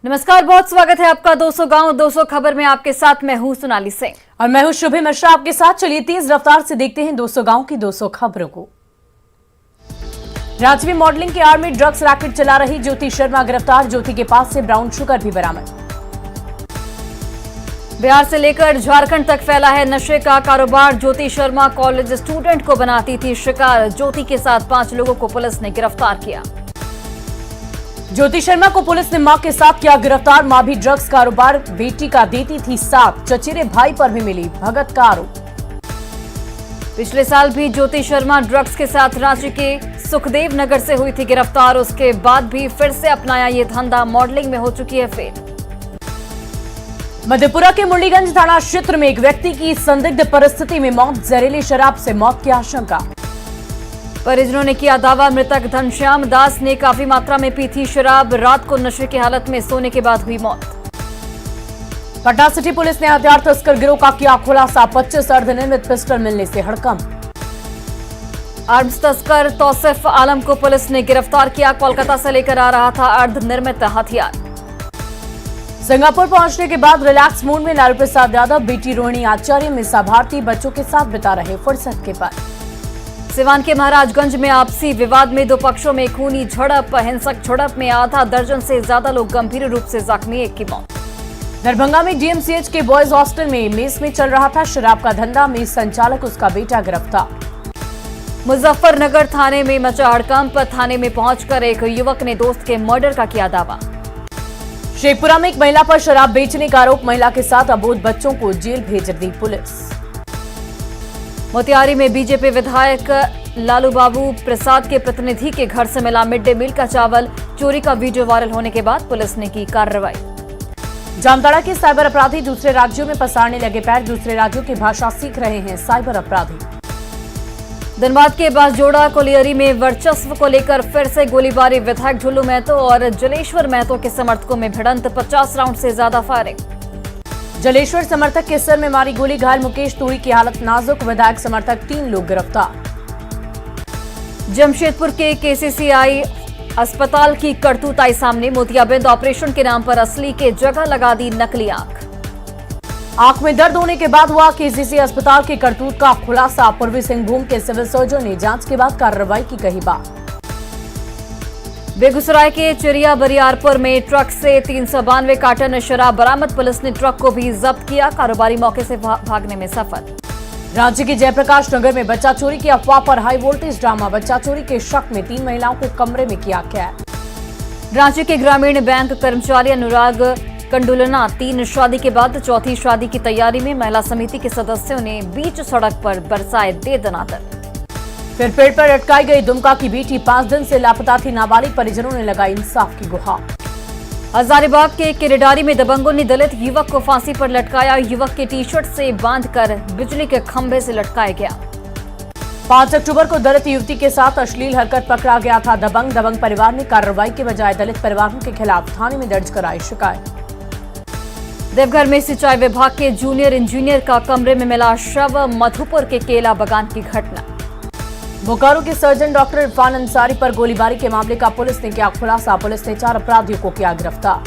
नमस्कार, बहुत स्वागत है आपका 200 गांव 200 खबर में। आपके साथ मैं हूं सोनाली सिंह और मैं हूं शुभी मिश्रा आपके साथ। चलिए तेज रफ्तार से देखते हैं 200 गांव की 200 खबरों को। राज्य में मॉडलिंग के आड़ में ड्रग्स रैकेट चला रही ज्योति शर्मा गिरफ्तार। ज्योति के पास से ब्राउन शुगर भी बरामद। बिहार से लेकर झारखंड तक फैला है नशे का कारोबार। ज्योति शर्मा कॉलेज स्टूडेंट को बनाती थी शिकार। ज्योति के साथ 5 लोगों को पुलिस ने गिरफ्तार किया। ज्योति शर्मा को पुलिस ने मां के साथ किया गिरफ्तार। मां भी ड्रग्स कारोबार बेटी का देती थी साथ। चचेरे भाई पर भी मिली भगत का आरोप। पिछले साल भी ज्योति शर्मा ड्रग्स के साथ रांची के सुखदेव नगर से हुई थी गिरफ्तार। उसके बाद भी फिर से अपनाया ये धंधा। मॉडलिंग में हो चुकी है फेल। मधेपुरा के मुरलीगंज थाना क्षेत्र में एक व्यक्ति की संदिग्ध परिस्थिति में मौत। जहरीली शराब से मौत की आशंका। परिजनों ने किया दावा, मृतक घनश्याम दास ने काफी मात्रा में पी थी शराब। रात को नशे की हालत में सोने के बाद हुई मौत। पटना सिटी पुलिस ने हथियार तस्कर गिरोह का किया खुलासा। 25 अर्धनिर्मित पिस्टल मिलने से हड़कंप। आर्म्स तस्कर तौसिफ आलम को पुलिस ने गिरफ्तार किया। कोलकाता से लेकर आ रहा था अर्धनिर्मित हथियार। सिंगापुर पहुंचने के बाद रिलैक्स मूड में लालू प्रसाद यादव बेटी रोहिणी आचार्य मिसा भारती बच्चों के साथ बिता रहे फुर्सत के पल। सिवान के महाराजगंज में आपसी विवाद में 2 पक्षों में खूनी झड़प। हिंसक झड़प में आधा दर्जन से ज्यादा लोग गंभीर रूप से जख्मी, एक की मौत। दरभंगा में डीएमसीएच के बॉयज हॉस्टल में मेस में चल रहा था शराब का धंधा। मेस संचालक उसका बेटा गिरफ्तार। मुजफ्फरनगर थाने में मचा हड़कंप। थाने में पहुंचकर एक युवक ने दोस्त के मर्डर का किया दावा। शेखपुरा में एक महिला पर शराब बेचने का आरोप। महिला के साथ अबोध बच्चों को जेल भेज दी पुलिस। मोतिहारी में बीजेपी विधायक लालू बाबू प्रसाद के प्रतिनिधि के घर से मिला मिड डे मील का चावल। चोरी का वीडियो वायरल होने के बाद पुलिस ने की कार्रवाई। जामताड़ा के साइबर अपराधी दूसरे राज्यों में पसारने लगे पैर। दूसरे राज्यों की भाषा सीख रहे हैं साइबर अपराधी। धनबाद के बासजोड़ा कोलियरी में वर्चस्व को लेकर फिर से गोलीबारी। विधायक झुल्लू महतो और जलेश्वर महतो के समर्थकों में भिड़ंत। 50 राउंड से ज्यादा फायरिंग। जलेश्वर समर्थक के सिर में मारी गोली। घायल मुकेश तूरी की हालत नाजुक। विधायक समर्थक 3 लोग गिरफ्तार। जमशेदपुर के केसीसीआई अस्पताल की करतूत आई सामने। मोतियाबिंद ऑपरेशन के नाम पर असली के जगह लगा दी नकली आंख। आंख में दर्द होने के बाद हुआ केसीसी अस्पताल की करतूत का खुलासा। पूर्वी सिंहभूम के सिविल सर्जन ने जांच के बाद कार्रवाई की कही बात। बेगूसराय के चिरिया बरियारपुर में ट्रक से 392 कार्टन शराब बरामद। पुलिस ने ट्रक को भी जब्त किया। कारोबारी मौके से भागने में सफल। राज्य के जयप्रकाश नगर में बच्चा चोरी की अफवाह पर हाई वोल्टेज ड्रामा। बच्चा चोरी के शक में 3 महिलाओं को कमरे में किया कैद। रांची के ग्रामीण बैंक कर्मचारी अनुराग कंडुलना 3 शादी के बाद 4थी शादी की तैयारी में। महिला समिति के सदस्यों ने बीच सड़क पर बरसाए दे दनादन। फिर पेड़ पर लटकाई गई दुमका की बेटी। 5 दिन से लापता थी नाबालिग। परिजनों ने लगाई इंसाफ की गुहार। हजारीबाग के किरेडारी में दबंगों ने दलित युवक को फांसी पर लटकाया। युवक के टी-शर्ट से बांधकर बिजली के खंभे से लटकाया गया। 5 अक्टूबर को दलित युवती के साथ अश्लील हरकत पकड़ा गया था दबंग परिवार ने कार्रवाई के बजाय दलित परिवारों के खिलाफ थाने में दर्ज कराई शिकायत। देवघर में सिंचाई विभाग के जूनियर इंजीनियर का कमरे में मिला शव। मधुपुर के केला बागान की घटना। बोकारो के सर्जन डॉक्टर इरफान अंसारी पर गोलीबारी के मामले का पुलिस ने किया खुलासा। पुलिस ने 4 अपराधियों को किया गिरफ्तार।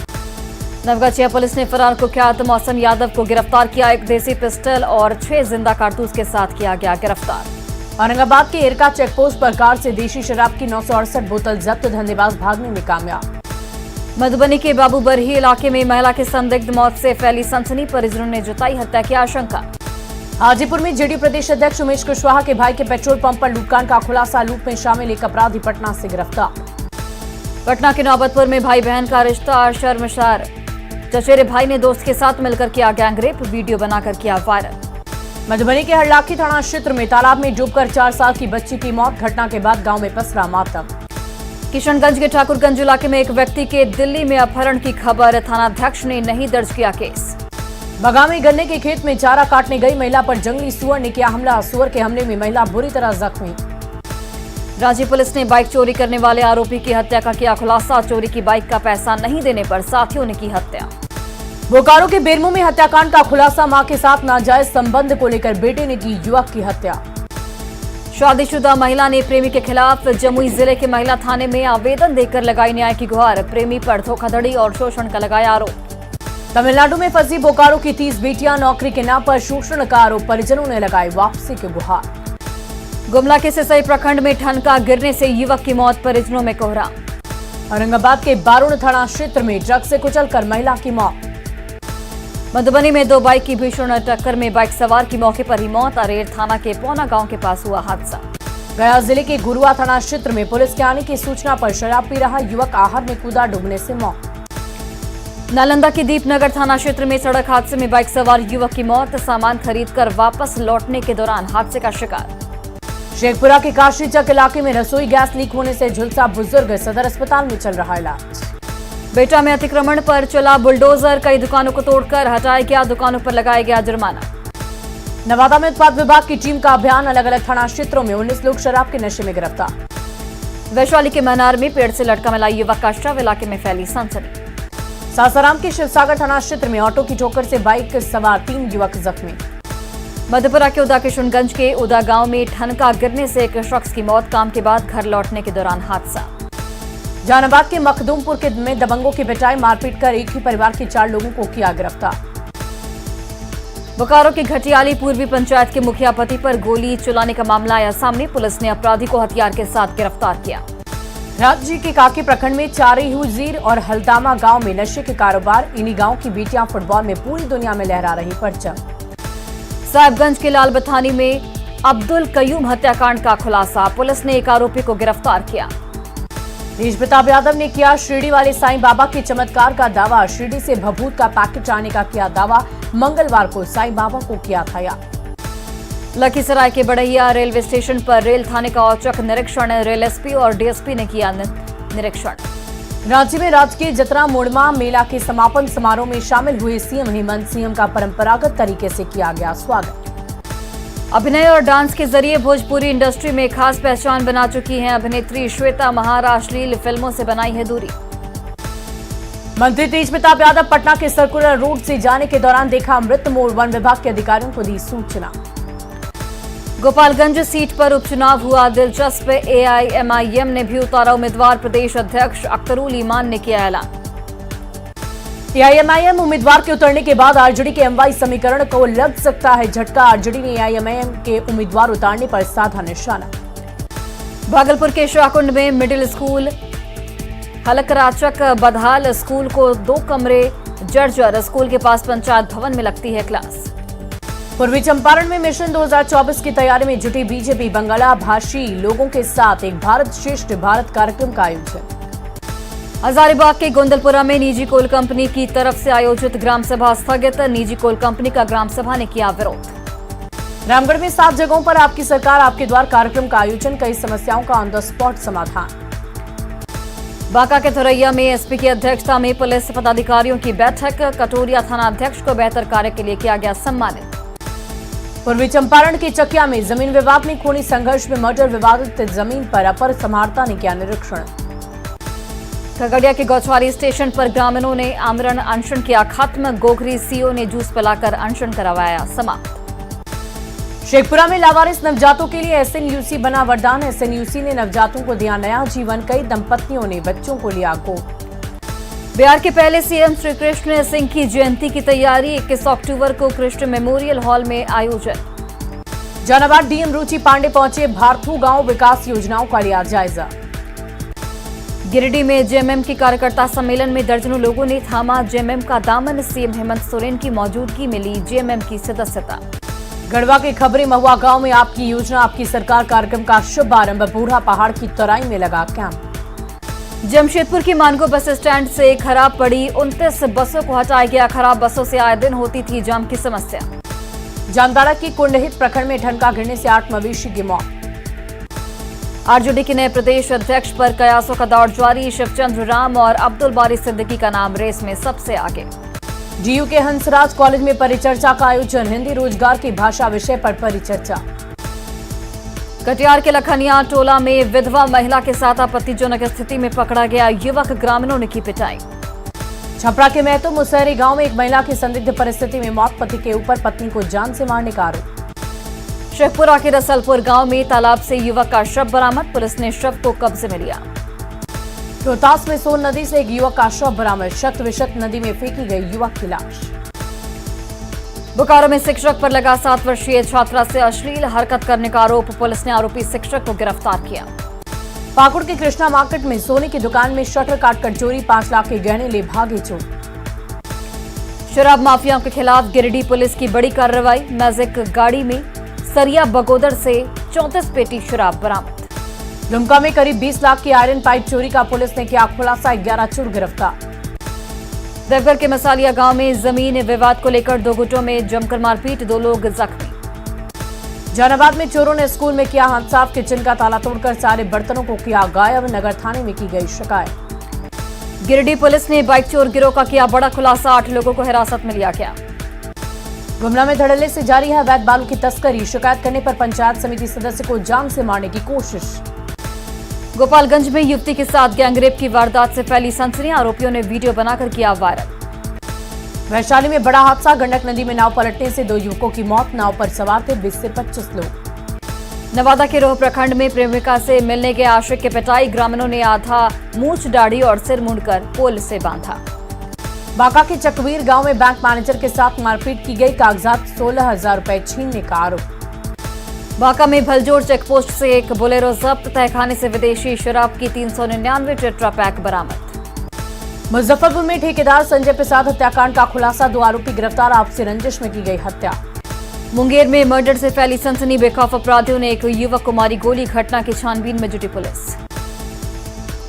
नवगछिया पुलिस ने फरार कुख्यात मौसम यादव को गिरफ्तार किया। एक देसी पिस्टल और 6 जिंदा कारतूस के साथ किया गया गिरफ्तार। औरंगाबाद के एरका चेकपोस्ट पर कार से देशी शराब की 968 बोतल जब्त। धंधेबाज भागने में कामयाब। मधुबनी के बाबूबरही इलाके में महिला की संदिग्ध मौत से फैली सनसनी। परिजनों ने जताई हत्या की आशंका। हाजीपुर में जेडीयू प्रदेश अध्यक्ष उमेश कुशवाहा के भाई के पेट्रोल पंप पर लूटकांड का खुलासा। लूट में शामिल एक अपराधी पटना से गिरफ्तार। पटना के नौबतपुर में भाई बहन का रिश्ता शर्मसार। चचेरे भाई ने दोस्त के साथ मिलकर किया गैंगरेप। वीडियो बनाकर किया वायरल। मधुबनी के हरलाखी थाना क्षेत्र में तालाब में डूबकर 4 साल की बच्ची की मौत। घटना के बाद गांव में पसरा मातम। किशनगंज के ठाकुरगंज इलाके में एक व्यक्ति के दिल्ली में अपहरण की खबर। थानाध्यक्ष ने नहीं दर्ज किया केस। बगामी गन्ने के खेत में चारा काटने गई महिला पर जंगली सुअर ने किया हमला। सुअर के हमले में महिला बुरी तरह जख्मी। रांची पुलिस ने बाइक चोरी करने वाले आरोपी की हत्या का किया खुलासा। चोरी की बाइक का पैसा नहीं देने पर साथियों ने की हत्या। बोकारो के बेरमो में हत्याकांड का खुलासा। मां के साथ नाजायज संबंध को लेकर बेटे ने की युवक की हत्या। शादीशुदा महिला ने प्रेमी के खिलाफ जमुई जिले के महिला थाने में आवेदन देकर लगाई न्याय की गुहार। प्रेमी पर धोखाधड़ी और शोषण का लगाया आरोप। तमिलनाडु में फंसी बोकारो की 30 बेटियां, नौकरी के नाम पर शोषण का आरोप, परिजनों ने लगाई वापसी की गुहार। गुमला के सिसई प्रखंड में ठनका गिरने से युवक की मौत, परिजनों में कोहराम। औरंगाबाद के बारूण थाना क्षेत्र में ट्रक से कुचलकर महिला की मौत। मधुबनी में 2 बाइक की भीषण टक्कर में बाइक सवार की मौके पर ही मौत। अरेर थाना के पौना गांव के पास हुआ हादसा। गया जिले के गुरुआ थाना क्षेत्र में पुलिस के आने की सूचना पर शराब पी रहा युवक आहर में कूदा, डूबने से मौत। नालंदा के दीपनगर थाना क्षेत्र में सड़क हादसे में बाइक सवार युवक की मौत। सामान खरीदकर वापस लौटने के दौरान हादसे का शिकार। शेखपुरा के काशीचक इलाके में रसोई गैस लीक होने से झुलसा बुजुर्ग, सदर अस्पताल में चल रहा इलाज। बेटा में अतिक्रमण पर चला बुलडोजर, कई दुकानों को तोड़कर हटाया गया, दुकानों पर लगाया गया जुर्माना। नवादा में उत्पाद विभाग की टीम का अभियान, अलग अलग थाना क्षेत्रों में 19 लोग शराब के नशे में गिरफ्तार। वैशाली के मनार में पेड़ से लटका मिला युवक का शव, इलाके में फैली सनसनी। सासाराम के शिवसागर थाना क्षेत्र में ऑटो की ठोकर से बाइक सवार 3 युवक जख्मी। मधेपुरा के उदा किशुनगंज के उदा गांव में ठनका गिरने से एक शख्स की मौत, काम के बाद घर लौटने के दौरान हादसा। जहानाबाद के मखदूमपुर में दबंगों की पिटाई, मारपीट कर एक ही परिवार के 4 लोगों को किया गिरफ्तार। बोकारो की घटियाली पूर्वी पंचायत के मुखिया पति पर गोली चलाने का मामला आया सामने, पुलिस ने अपराधी को हथियार के साथ गिरफ्तार किया। राज्य के काकी प्रखंड में चारी हुजीर और हल्दामा गांव में नशे के कारोबार, इन्हीं गांव की बेटियां फुटबॉल में पूरी दुनिया में लहरा रही परचम। साहिबगंज के लाल बथानी में अब्दुल कयूम हत्याकांड का खुलासा, पुलिस ने एक आरोपी को गिरफ्तार किया। तेज प्रताप यादव ने किया शिरडी वाले साईं बाबा के चमत्कार का दावा, शिरडी से भभूत का पैकेट आने का किया दावा, मंगलवार को साईं बाबा को किया था याद। लखीसराय के बड़हिया रेलवे स्टेशन पर रेल थाने का औचक निरीक्षण, रेल एसपी और डीएसपी ने किया निरीक्षण। रांची में राजकीय जतरा मोड़मा मेला के समापन समारोह में शामिल हुए सीएम हेमंत, सीएम का परंपरागत तरीके से किया गया स्वागत। अभिनय और डांस के जरिए भोजपुरी इंडस्ट्री में खास पहचान बना चुकी हैं अभिनेत्री श्वेता महारा, अश्लील फिल्मों से बनाई है दूरी। मंत्री तेज प्रताप यादव पटना के सर्कुलर रोड से जाने के दौरान देखा मृत मोड़, वन विभाग के अधिकारियों को दी सूचना। गोपालगंज सीट पर उपचुनाव हुआ दिलचस्प, एआईएमआईएम ने भी उतारा उम्मीदवार, प्रदेश अध्यक्ष अख्तरुल ईमान ने किया ऐलान। एआईएमआईएम उम्मीदवार के उतरने के बाद आरजेडी के एमवाई समीकरण को लग सकता है झटका, आरजेडी ने एआईएमआईएम के उम्मीदवार उतारने पर साधा निशाना। भागलपुर के शाहकुंड में मिडिल स्कूल हलकराचक बदहाल, स्कूल को 2 कमरे जर्जर, स्कूल के पास पंचायत भवन में लगती है क्लास। पूर्वी चंपारण में मिशन 2024 की तैयारी में जुटी बीजेपी, बंगाला भाषी लोगों के साथ एक भारत श्रेष्ठ भारत कार्यक्रम का आयोजन। हजारीबाग के गोंदलपुरा में निजी कोल कंपनी की तरफ से आयोजित ग्राम सभा स्थगित, निजी कोल कंपनी का ग्राम सभा ने किया विरोध। रामगढ़ में 7 जगहों पर आपकी सरकार आपके द्वार कार्यक्रम का आयोजन, कई समस्याओं का ऑन द स्पॉट समाधान। बांका के थोरैया में एसपी की अध्यक्षता में पुलिस पदाधिकारियों की बैठक, कटोरिया थाना अध्यक्ष को बेहतर कार्य के लिए किया गया सम्मानित। पूर्वी चंपारण के चकिया में जमीन विवाद में खूनी संघर्ष में मर्डर, विवादित जमीन पर अपर समाहर्ता ने किया निरीक्षण। खगड़िया के गौछवारी स्टेशन पर ग्रामीणों ने आमरण अनशन किया खत्म, गोखरी सीओ ने जूस पिलाकर अनशन करवाया समाप्त। शेखपुरा में लावारिस नवजातों के लिए एसएनयूसी बना वरदान, एसएनयूसी ने नवजातों को दिया नया जीवन, कई दंपतियों ने बच्चों को लिया गोद। बिहार के पहले सीएम श्री कृष्ण सिंह की जयंती की तैयारी, 21 अक्टूबर को कृष्ण मेमोरियल हॉल में आयोजन। जहानाबाद डीएम रुचि पांडे पहुंचे, भारथू गांव विकास योजनाओं का लिया जायजा। गिरिडीह में जेएमएम की कार्यकर्ता सम्मेलन में दर्जनों लोगों ने थामा जेएमएम का दामन, सीएम हेमंत सोरेन की मौजूदगी में ली जेएमएम की सदस्यता। गढ़वा के खबरी महुआ गांव में आपकी योजना आपकी सरकार कार्यक्रम का शुभारंभ, बूढ़ा पहाड़ की तराई में लगा कैंप। जमशेदपुर की मानगो बस स्टैंड से खराब पड़ी 29 बसों को हटाया गया, खराब बसों से आए दिन होती थी जाम की समस्या। जामताड़ा की कुंडहित प्रखंड में ठनका गिरने से 8 मवेशी की मौत। आरजेडी के नए प्रदेश अध्यक्ष पर कयासों का दौर जारी, शिवचंद्र राम और अब्दुल बारी सिद्दीकी का नाम रेस में सबसे आगे। डीयू के हंसराज कॉलेज में परिचर्चा का आयोजन, हिंदी रोजगार की भाषा विषय पर परिचर्चा। कटिहार के लखनिया टोला में विधवा महिला के साथ आपत्तिजनक स्थिति में पकड़ा गया युवक, ग्रामीणों ने की पिटाई। छपरा के महतो मुसहरी गांव में एक महिला की संदिग्ध परिस्थिति में मौत, पति के ऊपर पत्नी को जान से मारने का आरोप। शेखपुरा के रसलपुर गांव में तालाब से युवक का शव बरामद, पुलिस ने शव को कब्जे में लिया। रोहतास में सोन नदी से एक युवक का शव बरामद, शक्त विशक्त नदी में फेंकी गई युवक की लाश। बोकारो में शिक्षक पर लगा 7 वर्षीय छात्रा से अश्लील हरकत करने का आरोप, पुलिस ने आरोपी शिक्षक को गिरफ्तार किया। पाकुड़ के कृष्णा मार्केट में सोने की दुकान में शटर काटकर चोरी, 5 लाख के गहने ले भागे चोर। शराब माफियाओं के खिलाफ गिरिडीह पुलिस की बड़ी कार्रवाई, मैजिक गाड़ी में सरिया बगोदर से 34 पेटी शराब बरामद। दुमका में करीब 20 लाख की आयरन पाइप चोरी का पुलिस ने किया खुलासा, 11 चोर गिरफ्तार। देवघर के मसालिया गांव में जमीन विवाद को लेकर 2 गुटों में जमकर मारपीट, 2 लोग जख्मी। जहानाबाद में चोरों ने स्कूल में किया हादसाफ, किचन का ताला तोड़कर सारे बर्तनों को किया गायब, नगर थाने में की गई शिकायत। गिरिडीह पुलिस ने बाइक चोर गिरोह का किया बड़ा खुलासा, 8 लोगों को हिरासत में लिया गया। गुमला में धड़ल्ले से जारी है अवैध बालू की तस्करी, शिकायत करने पर पंचायत समिति सदस्य को जान से मारने की कोशिश। गोपालगंज में युवती के साथ गैंगरेप की वारदात से फैली सनसनी, आरोपियों ने वीडियो बनाकर किया वायरल। वैशाली में बड़ा हादसा, गंडक नदी में नाव पलटने से 2 युवकों की मौत, नाव पर सवार थे 20 से 25 लोग। नवादा के रोह प्रखंड में प्रेमिका से मिलने के आशिक के पिटाई, ग्रामीणों ने आधा मूंछ दाढ़ी और सिर मुंडकर पोल से बांधा। बांका के चकवीर गांव में बैंक मैनेजर के साथ मारपीट की गई, कागजात 16,000 रुपए छीनने का आरोप। बांका में भलजोड़ चेकपोस्ट से एक बोलेरो जब्त, तहखाने से विदेशी शराब की 399 टेट्रा पैक बरामद। मुजफ्फरपुर में ठेकेदार संजय प्रसाद हत्याकांड का खुलासा, 2 आरोपी गिरफ्तार, आपसी रंजिश में की गई हत्या। मुंगेर में मर्डर से फैली सनसनी, बेखौफ अपराधियों ने एक युवक को मारी गोली, घटना की छानबीन में जुटी पुलिस।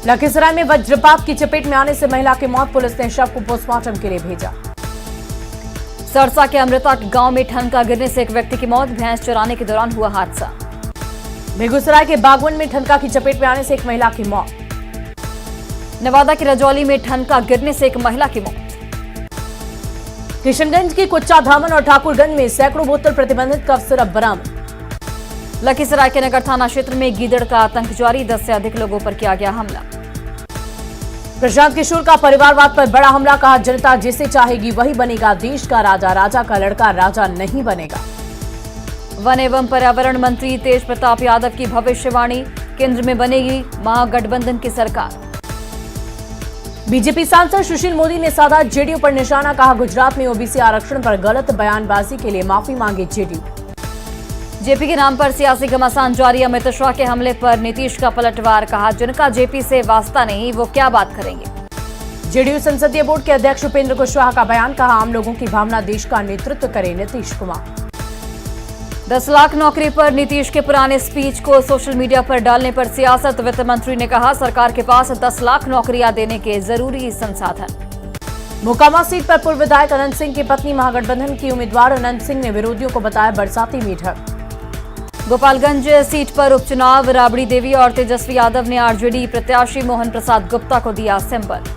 लखीसराय में वज्रपात की चपेट में आने से महिला की मौत, पुलिस ने शव को पोस्टमार्टम के लिए भेजा। सरसा के अमृता गांव में ठनका गिरने से एक व्यक्ति की मौत, भैंस चराने के दौरान हुआ हादसा। बेगूसराय के बागवन में ठनका की चपेट में आने से एक महिला की मौत। नवादा के रजौली में ठनका गिरने से एक महिला की मौत। किशनगंज की कुच्चा धामन और ठाकुरगंज में सैकड़ों बोतल प्रतिबंधित कफ सिरप बरामद। लखीसराय के नगर थाना क्षेत्र में गीदड़ का आतंक जारी, 10 से अधिक लोगों पर किया गया हमला। प्रशांत किशोर का परिवारवाद पर बड़ा हमला, कहा जनता जिसे चाहेगी वही बनेगा देश का राजा, राजा का लड़का राजा नहीं बनेगा। वन एवं पर्यावरण मंत्री तेज प्रताप यादव की भविष्यवाणी, केंद्र में बनेगी महागठबंधन की सरकार। बीजेपी सांसद सुशील मोदी ने साधा जेडीयू पर निशाना, कहा गुजरात में ओबीसी आरक्षण पर गलत बयानबाजी के लिए माफी मांगे जेडीयू। जेपी के नाम पर सियासी घमासान जारी, अमित शाह के हमले पर नीतीश का पलटवार, कहा जिनका जेपी से वास्ता नहीं वो क्या बात करेंगे। जेडीयू संसदीय बोर्ड के अध्यक्ष उपेंद्र कुशवाहा का बयान, कहा आम लोगों की भावना देश का नेतृत्व करे नीतीश कुमार। 10 लाख नौकरी पर नीतीश के पुराने स्पीच को सोशल मीडिया पर डालने पर सियासत, वित्त मंत्री ने कहा सरकार के पास 10 लाख नौकरियां देने के जरूरी संसाधन। मोकामा सीट पर पूर्व विधायक अनंत सिंह की पत्नी महागठबंधन की उम्मीदवार, अनंत सिंह ने विरोधियों को बताया बरसाती मेढक। गोपालगंज सीट पर उपचुनाव, राबड़ी देवी और तेजस्वी यादव ने आरजेडी प्रत्याशी मोहन प्रसाद गुप्ता को दिया सिंबल।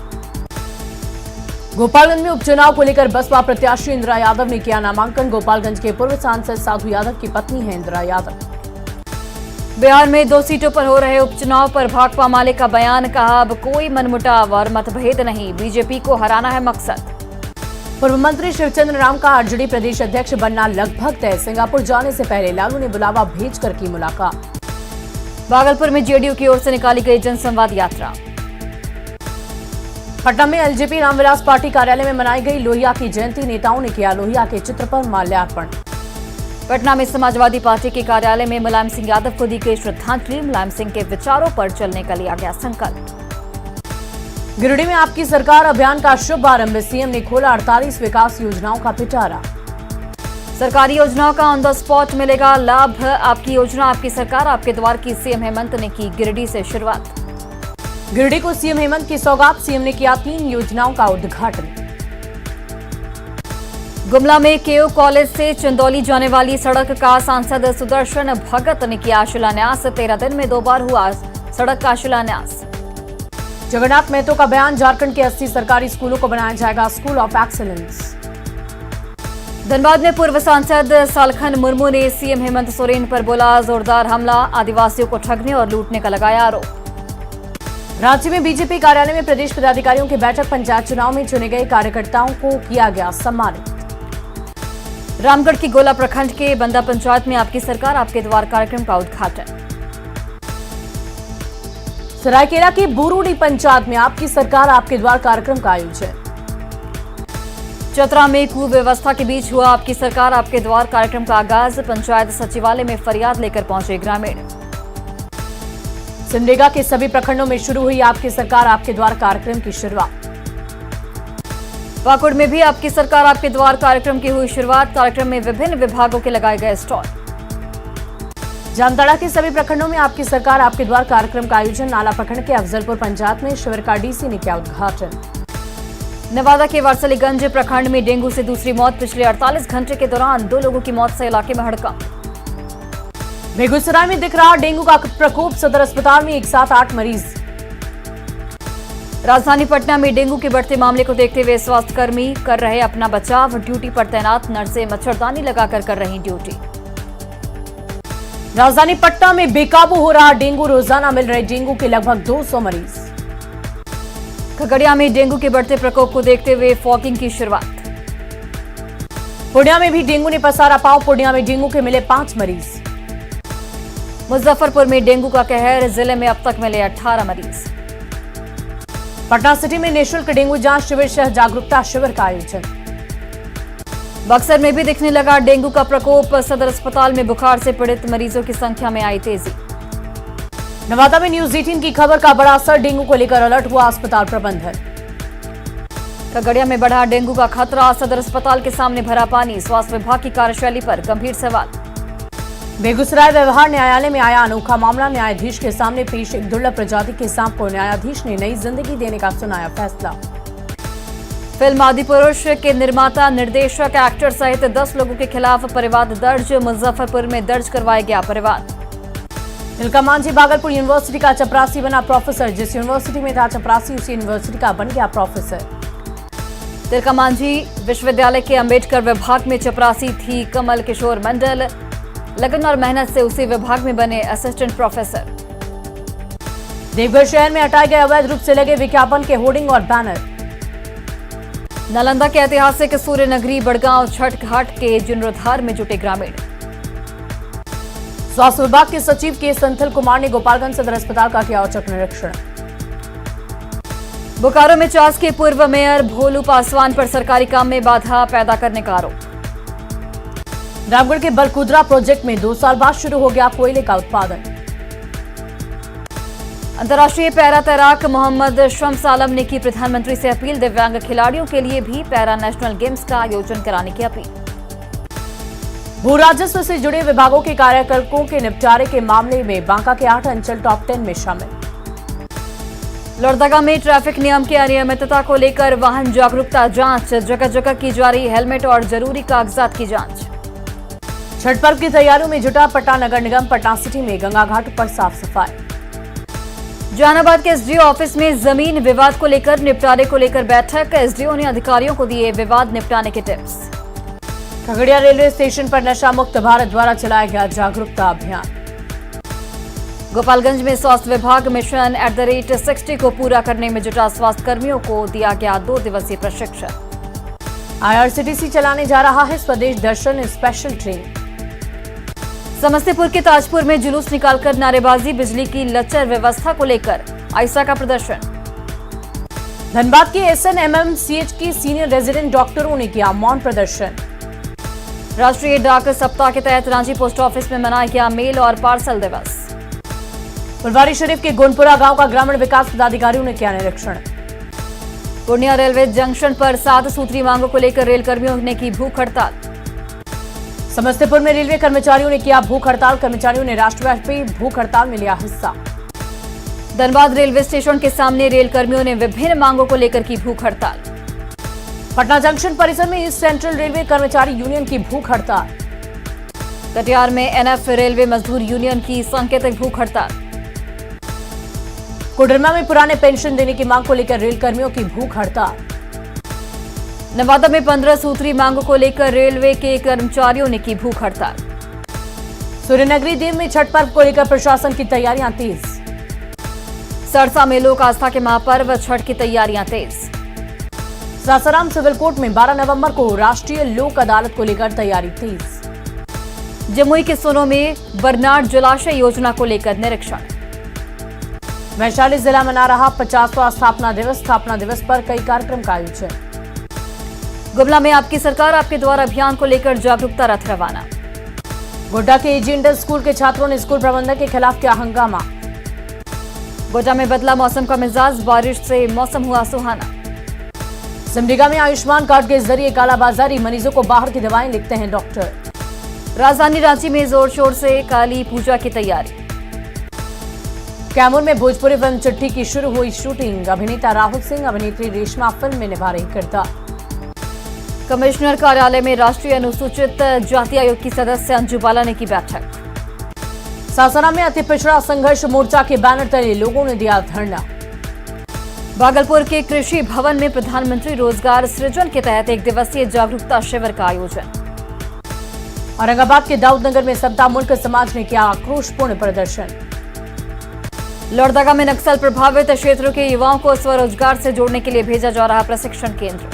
गोपालगंज में उपचुनाव को लेकर बसपा प्रत्याशी इंदिरा यादव ने किया नामांकन, गोपालगंज के पूर्व सांसद साधु यादव की पत्नी है इंदिरा यादव। बिहार में 2 सीटों पर हो रहे उपचुनाव पर भाकपा माले का बयान, कहा अब कोई मनमुटाव और मतभेद नहीं, बीजेपी को हराना है मकसद। पूर्व मंत्री शिवचंद्र राम का आरजेडी प्रदेश अध्यक्ष बनना लगभग तय, सिंगापुर जाने से पहले लालू ने बुलावा भेजकर की मुलाकात। भागलपुर में जेडीयू की ओर से निकाली गई जनसंवाद यात्रा। पटना में एलजेपी रामविलास पार्टी कार्यालय में मनाई गई लोहिया की जयंती, नेताओं ने किया लोहिया के चित्र पर माल्यार्पण। पटना में समाजवादी पार्टी के कार्यालय में मुलायम सिंह यादव को दी गई श्रद्धांजलि, मुलायम सिंह के विचारों पर चलने का लिया गया संकल्प। गिरिडीह में आपकी सरकार अभियान का शुभारंभ, सीएम ने खोला 48 विकास योजनाओं का पिटारा। सरकारी योजनाओं का ऑन द स्पॉट मिलेगा लाभ, आपकी योजना आपकी सरकार आपके द्वार की सीएम हेमंत ने की गिरिडीह से शुरुआत। गिरिडीह को सीएम हेमंत की सौगात, सीएम ने किया 3 योजनाओं का उद्घाटन। गुमला में केओ कॉलेज से चंदौली जाने वाली सड़क का सांसद सुदर्शन भगत ने किया शिलान्यास, 13 दिन में 2 बार हुआ सड़क का शिलान्यास। जगन्नाथ महतो का बयान, झारखंड के 80 सरकारी स्कूलों को बनाया जाएगा स्कूल ऑफ एक्सीलेंस। धनबाद में पूर्व सांसद सालखन मुर्मू ने सीएम हेमंत सोरेन पर बोला जोरदार हमला, आदिवासियों को ठगने और लूटने का लगाया आरोप। रांची में बीजेपी कार्यालय में प्रदेश पदाधिकारियों की बैठक, पंचायत चुनाव में चुने गए कार्यकर्ताओं को किया गया सम्मानित। रामगढ़ की गोला प्रखंड के बंदा पंचायत में आपकी सरकार आपके द्वार कार्यक्रम का उद्घाटन। सरायकेला की बुरूडी पंचायत में आपकी सरकार आपके द्वार कार्यक्रम का आयोजन। चतरा में कुव्यवस्था के बीच हुआ आपकी सरकार आपके द्वार कार्यक्रम का आगाज। पंचायत सचिवालय में फरियाद लेकर पहुंचे ग्रामीण। सिमडेगा के सभी प्रखंडों में शुरू हुई आपकी सरकार आपके द्वार कार्यक्रम की शुरुआत। पाकुड़ में भी आपकी सरकार आपके द्वार कार्यक्रम की हुई शुरुआत। कार्यक्रम में विभिन्न विभागों के लगाए गए स्टॉल। जामताड़ा के सभी प्रखंडों में आपकी सरकार आपके द्वार कार्यक्रम का आयोजन। नाला प्रखंड के अफजलपुर पंचायत में शिविर का डीसी ने किया उद्घाटन। नवादा के वारसलीगंज प्रखंड में डेंगू से दूसरी मौत। पिछले 48 घंटे के दौरान 2 लोगों की मौत से इलाके में हड़कंप। बेगूसराय में दिख रहा डेंगू का प्रकोप। सदर अस्पताल में एक साथ 8 मरीज। राजधानी पटना में डेंगू के बढ़ते मामले को देखते हुए स्वास्थ्यकर्मी कर रहे अपना बचाव। ड्यूटी पर तैनात नर्सें मच्छरदानी लगाकर कर रही ड्यूटी। राजधानी पटना में बेकाबू हो रहा डेंगू। रोजाना मिल रहे डेंगू के लगभग 200 मरीज। खगड़िया में डेंगू के बढ़ते प्रकोप को देखते हुए फॉगिंग की शुरुआत। पूर्णिया में भी डेंगू ने पसारा पांव। पूर्णिया में डेंगू के मिले 5 मरीज। मुजफ्फरपुर में डेंगू का कहर। जिले में अब तक मिले 18 मरीज। पटना सिटी में निःशुल्क डेंगू जांच शिविर सह जागरूकता शिविर का आयोजन। बक्सर में भी दिखने लगा डेंगू का प्रकोप। सदर अस्पताल में बुखार से पीड़ित मरीजों की संख्या में आई तेजी। नवादा में न्यूज 18 की खबर का बड़ा असर। डेंगू को लेकर अलर्ट हुआ अस्पताल प्रबंधन। खगड़िया में बढ़ा डेंगू का खतरा। सदर अस्पताल के सामने भरा पानी। स्वास्थ्य विभाग की कार्यशैली पर गंभीर सवाल। बेगूसराय व्यवहार न्यायालय में आया अनोखा मामला। न्यायाधीश के सामने पेश एक दुर्लभ प्रजाति के सांप को न्यायाधीश ने नई जिंदगी देने का सुनाया फैसला। फिल्म आदिपुरुष के निर्माता निर्देशक एक्टर सहित 10 लोगों के खिलाफ परिवाद दर्ज। मुजफ्फरपुर में दर्ज करवाया गया परिवाद। तिलका मांझी भागलपुर यूनिवर्सिटी का चपरासी बना प्रोफेसर। जिस यूनिवर्सिटी में था चपरासी उसी यूनिवर्सिटी का बन गया प्रोफेसर। तिलका मांझी विश्वविद्यालय के अंबेडकर विभाग में चपरासी थी कमल किशोर मंडल। लगन और मेहनत से उसी विभाग में बने असिस्टेंट प्रोफेसर। देवघर शहर में हटाए गए अवैध रूप से लगे विज्ञापन के होर्डिंग और बैनर। नालंदा के ऐतिहासिक सूर्य नगरी बड़गांव छठ घाट के जीर्णोद्धार में जुटे ग्रामीण। स्वास्थ्य विभाग के सचिव के संथल कुमार ने गोपालगंज सदर अस्पताल का किया औचक निरीक्षण। बोकारो में चास के पूर्व मेयर भोलू पासवान पर सरकारी काम में बाधा पैदा करने का आरोप। रामगढ़ के बलकुदरा प्रोजेक्ट में 2 साल बाद शुरू हो गया कोयले का उत्पादन। अंतर्राष्ट्रीय पैरा तैराक मोहम्मद शम्स आलम ने की प्रधानमंत्री से अपील। दिव्यांग खिलाड़ियों के लिए भी पैरा नेशनल गेम्स का आयोजन कराने की अपील। भू राजस्व से जुड़े विभागों के कार्यकर्ताओं के निपटारे के मामले में बांका के 8 अंचल टॉप 10 में शामिल। लोहरदगा में ट्रैफिक नियम की अनियमितता को लेकर वाहन जागरूकता जांच। जगह जगह की जा रही हेलमेट और जरूरी कागजात की जांच। छठ पर्व की तैयारियों में जुटा पटना नगर निगम। पटना सिटी में गंगा घाट पर साफ सफाई। जहानाबाद के एसडीओ ऑफिस में जमीन विवाद को लेकर निपटारे को लेकर बैठक। एसडीओ ने अधिकारियों को दिए विवाद निपटाने के टिप्स। खगड़िया रेलवे स्टेशन पर नशा मुक्त भारत द्वारा चलाया गया जागरूकता अभियान। गोपालगंज में स्वास्थ्य विभाग मिशन @60 को पूरा करने में जुटा स्वास्थ्य कर्मियों को दिया गया 2 दिवसीय प्रशिक्षण। आईआरसीटीसी चलाने जा रहा है स्वदेश दर्शन स्पेशल ट्रेन। समस्तीपुर के ताजपुर में जुलूस निकालकर नारेबाजी। बिजली की लचर व्यवस्था को लेकर आयशा का प्रदर्शन। धनबाद के एसएनएमएमसीएच की सीनियर रेजिडेंट डॉक्टरों ने किया मौन प्रदर्शन। राष्ट्रीय डाक सप्ताह के तहत रांची पोस्ट ऑफिस में मनाया गया मेल और पार्सल दिवस। फुलवारी शरीफ के गोनपुरा गांव का ग्रामीण विकास पदाधिकारियों ने किया निरीक्षण। पूर्णिया रेलवे जंक्शन पर 7 सूत्री मांगों को लेकर रेल कर्मियों ने की भूख हड़ताल। समस्तीपुर में रेलवे कर्मचारियों ने किया भूख हड़ताल। कर्मचारियों ने राष्ट्रव्यापी भूख हड़ताल में लिया हिस्सा। धनबाद रेलवे स्टेशन के सामने रेल कर्मियों ने विभिन्न मांगों को लेकर की भूख हड़ताल। पटना जंक्शन परिसर में ईस्ट सेंट्रल रेलवे कर्मचारी यूनियन की भूख हड़ताल। कटिहार में एनएफ रेलवे मजदूर यूनियन की सांकेतिक भूख हड़ताल। कोडरमा में पुराने पेंशन देने की मांग को लेकर रेल कर्मियों की भूख हड़ताल। नवादा में 15 सूत्री मांगों को लेकर रेलवे के कर्मचारियों ने की भूख हड़ताल। सूर्यनगरी देव में छठ पर्व को लेकर प्रशासन की तैयारियां तेज। सरसा में लोक आस्था के महापर्व छठ की तैयारियां तेज। सासाराम सिविल कोर्ट में 12 नवंबर को राष्ट्रीय लोक अदालत को लेकर तैयारी तेज। जमुई के सोनो में बरनाड जलाशय योजना को लेकर निरीक्षण। वैशाली जिला मना रहा 50वां स्थापना दिवस पर कई कार्यक्रम का आयोजन। गुमला में आपकी सरकार आपके द्वार अभियान को लेकर जागरूकता रथ रवाना। गोड्डा के एजी इंटर स्कूल के छात्रों ने स्कूल प्रबंधक के खिलाफ किया हंगामा। गोड्डा में बदला मौसम का मिजाज, बारिश से मौसम हुआ सुहाना। सिमडेगा में आयुष्मान कार्ड के जरिए कालाबाजारी, मरीजों को बाहर की दवाएं लिखते हैं डॉक्टर। राजधानी रांची में जोर शोर से काली पूजा की तैयारी। कैमूर में भोजपुरी फिल्म चिट्ठी की शुरू हुई शूटिंग। अभिनेता राहुल सिंह, अभिनेत्री रेशमा फिल्म में निभा रही किरदार। कमिश्नर कार्यालय में राष्ट्रीय अनुसूचित जाति आयोग की सदस्य अंजू बाला ने की बैठक। सासाराम में अति पिछड़ा संघर्ष मोर्चा के बैनर तले लोगों ने दिया धरना। भागलपुर के कृषि भवन में प्रधानमंत्री रोजगार सृजन के तहत एक दिवसीय जागरूकता शिविर का आयोजन। औरंगाबाद के दाऊदनगर में सत्ता मुल्क समाज ने किया आक्रोशपूर्ण प्रदर्शन। लोहरदगा में नक्सल प्रभावित क्षेत्रों के युवाओं को स्वरोजगार से जोड़ने के लिए भेजा जा रहा प्रशिक्षण केंद्र।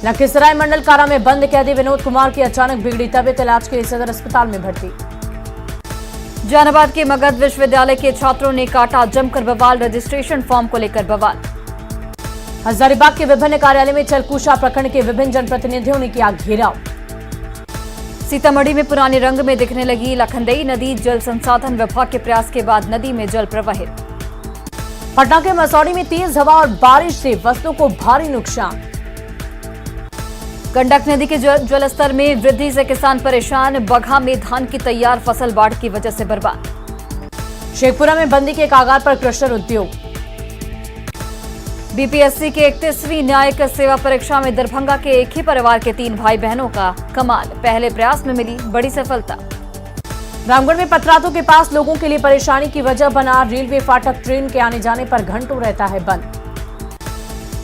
लखीसराय मंडल कारा में बंद कैदी विनोद कुमार की अचानक बिगड़ी तबीयत, इलाज के लिए सदर अस्पताल में भर्ती। जहानाबाद के मगध विश्वविद्यालय के छात्रों ने काटा जमकर बवाल, रजिस्ट्रेशन फॉर्म को लेकर बवाल। हजारीबाग के विभिन्न कार्यालय में चलकुशा प्रखंड के विभिन्न जनप्रतिनिधियों ने किया घेराव। सीतामढ़ी में पुराने रंग में दिखने लगी लखनदेई नदी, जल संसाधन विभाग के प्रयास के बाद नदी में जल प्रवाहित। पटना के मसौढ़ी में तेज हवा और बारिश से फसलों को भारी नुकसान। गंडक नदी के जलस्तर में वृद्धि से किसान परेशान, बगहा में धान की तैयार फसल बाढ़ की वजह से बर्बाद। शेखपुरा में बंदी के कागार पर क्रशर उद्योग। बीपीएससी के 31वीं न्यायिक सेवा परीक्षा में दरभंगा के एक ही परिवार के 3 भाई बहनों का कमाल, पहले प्रयास में मिली बड़ी सफलता। रामगढ़ में पथरातों के पास लोगों के लिए परेशानी की वजह बना रेलवे फाटक, ट्रेन के आने जाने पर घंटों रहता है बंद।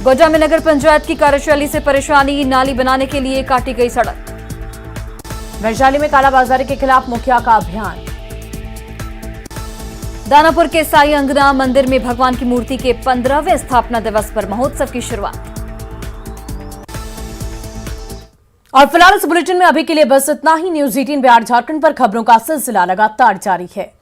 गोड्डा में नगर पंचायत की कार्यशैली से परेशानी, नाली बनाने के लिए काटी गई सड़क। वैशाली में कालाबाजारी के खिलाफ मुखिया का अभियान। दानापुर के साई अंगना मंदिर में भगवान की मूर्ति के 15वें स्थापना दिवस पर महोत्सव की शुरुआत। और फिलहाल इस बुलेटिन में अभी के लिए बस इतना ही। न्यूज़ 18 बिहार झारखंड पर खबरों का सिलसिला लगातार जारी है।